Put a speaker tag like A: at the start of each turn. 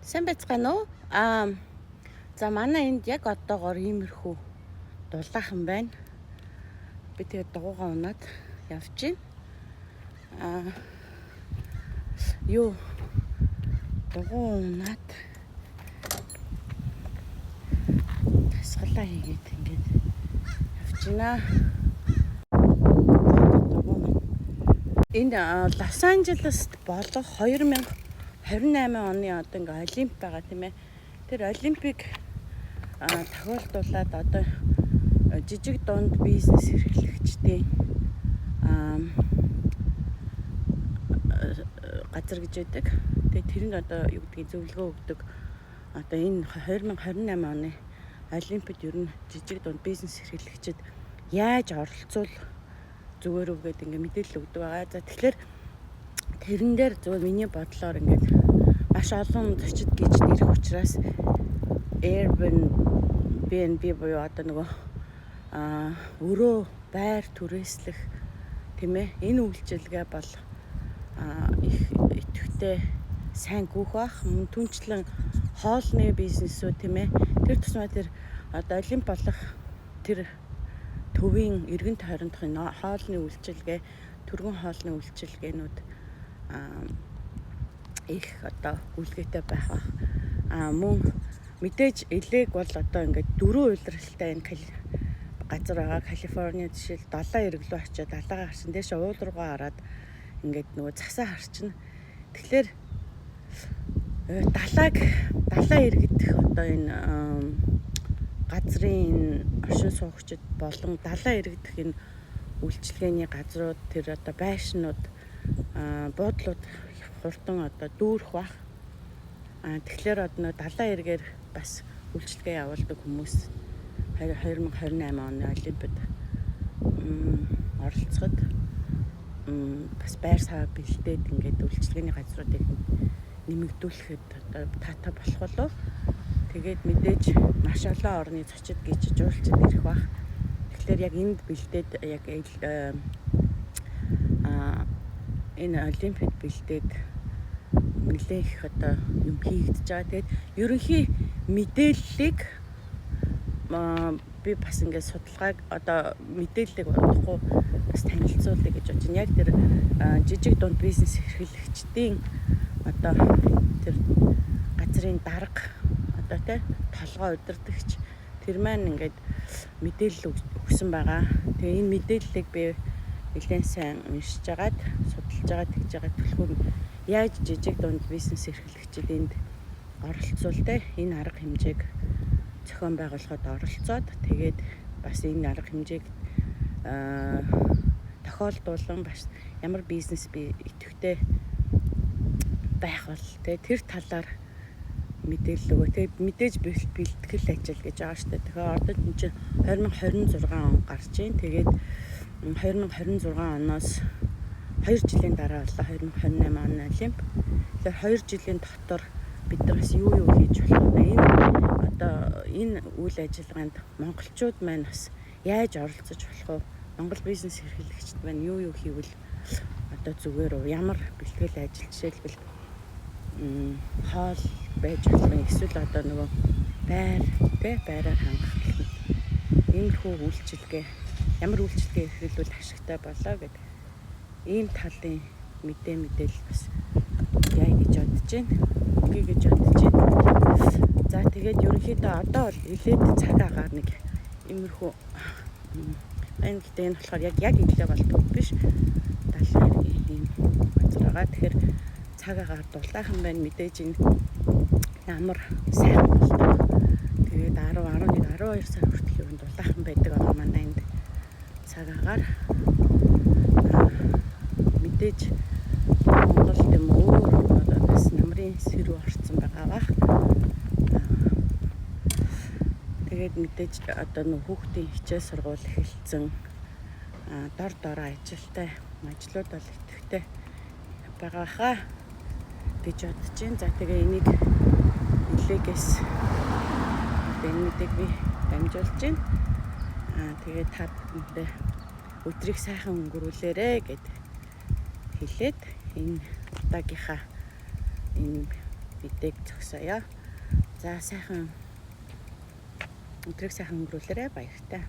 A: Сайн байцгаана уу? За манай энд яг одоогоор иймэрхүү дулаахан байна. Би тэгээд дугуугаа унаад явж байна. Дугуй унаад тасгалаа хийгээд ингээд явж байна. Энэ Лос Анжелест болох 2028 оны одоо ингээ олимп байгаа тийм ээ. Тэр олимпийг тохиолдуулаад одоо жижиг дунд бизнес эрхлэгчдийн газар гэж байдаг. Тэгээд тэрэнд одоо юу гэдгийг зөвлөгөө өгдөг. Одоо энэ 2028 оны олимпиад ер нь жижиг дунд бизнес эрхлэгчид яаж оролцвол зүгээр үгээд ингээ мэдээлэл өгдөг байгаа. За тэгэхээр тэрэн дээр зөвхөн миний бодлоор ингээд маш олон зочид гişд ирэх учраас Airbnb буюу одоо нөгөө өрөө байр түрээслэх тийм ээ энэ үйлчилгээ бол их идэвхтэй сайн гүйх бах. Түнчлэн хоолны бизнесүүд тийм ээ тэр тусмаа тэр одоо олимп болох тэр төвийн эргэн тойрондохын хоолны үйлчилгээ, түргэн хоолны үйлчилгээнүүд их одоо үлгээтэй байх бах. Мөн мэдээж элэг бол одоо ингээд 4 улиралтай энэ газар байгаа. Калифорни жишээл далайн эргэлөө очиод далайгаа харчин дэше уул руугаа хараад ингээд нөгөө засаа харчин. Тэгэхээр далайн иргэдэх одоо энэ газрын оршин суугчид болон далайн иргэдэх энэ үйлчилгээний газрууд тэр одоо байшинууд буудлууд хурдан одоо дүүрэх бах. Тэгэхээр одоо далайн эргээр бас үйлчилгээ явуулдаг хүмүүс 2028 оны олимпиад оролцоход бас байр саваа бэлдээд ингээд үйлчилгээний газруудыг нэмэгдүүлэхэд одоо таатай болох болов. Тэгээд мэдээж маш олон орны зочид гişд жуулчид ирэх бах. Тэгэхээр яг энд бэлдээд яг энэ олимпиад бэлдээд нэлээх одоо юм хийгдэж байгаа. Тэгээд ерөнхий мэдээллийг би бас ингээд судалгааг одоо мэдээллийг бодохгүй бас танилцуулъя гэж бодож байна. Яг тэр жижиг дунд бизнес эрхлэгчдийн одоо тэр газрын дарга одоо тий толгой удирдагч тэр маань ингээд мэдээлэл өгсөн байгаа. Тэгээ энэ мэдээллийг би нэлээд сайн уншиж агаад судалж агаад тэгж агаад түлхүүр яаж жижиг дунд бизнес эрхлэгчид энд оролцвол те энэ арга хэмжээг зохион байгуулахад оролцоод тэгээд бас энэ арга хэмжээг тохиолдуулан бас ямар бизнес би идэвхтэй байх бол тэр талаар мэдээлэл өгөө. Тэгээд мэдээж бэлтгэл ажил гэж байгаа шүү дээ. Тэгэхээр одоо энэ чинь 2026 он гарч ийн. Тэгээд 2026 оноос 2 жилийн дараа боллоо 2028 оны олимп. Тэгэхээр 2 жилийн дотор бид нар бас юу хийж болох вэ? Энэ үйл ажиллагаанд монголчууд маань бас яаж оролцож болох вэ? Монгол бизнес эрхлэгчид маань юу хийвэл одоо зүгээр үү? Ямар бэлтгэл ажил жишээлбэл хоол байж болох юм. Эсвэл одоо нөгөө байраар хангах гэх иймэрхүү үйлчилгээ ямар үйлчилгээ эрхлүүлвэл ашигтай болоо гэдэг ийм талын мэдээлэл бас яа гэж бодож байна. Үгүй гэж бодож байна. За тэгээд ерөнхийдөө одоо бол илээд цаг агаар нэг иймэрхүү энэ болохоор яг иглээ болдог биш. Далайн ийм газар байгаа. Тэгэхээр цаг агаар дулаахан байна. Мэдээж энэ ямар сайн болдог. Тэгээд 10, 11, 12 сар хүртэл юм дулаахан байдаг байгаа манай энд цаг агаар. Мэдээж Монголд юм өөр бас намрын сэрүү орцсон байгаа бах. Тэгээд мэдээж одоо нөх хүүхдийн хичээл сургууль эхэлсэн дор ажилтай ажлууд бол идэвхтэй байгаа хаа гэж бодож байна. За тэгээ энийг илээгээс энэ мэдээг би дамжуулж байна. Тэгээд та бүхэндээ өдрийг сайхан өнгөрүүлээрэ гэд хэлээд энэ удаагийнхаа энэ видеог зогсоё. За сайхан өдрийг сайхан өнгөрүүлээрэй баяртай.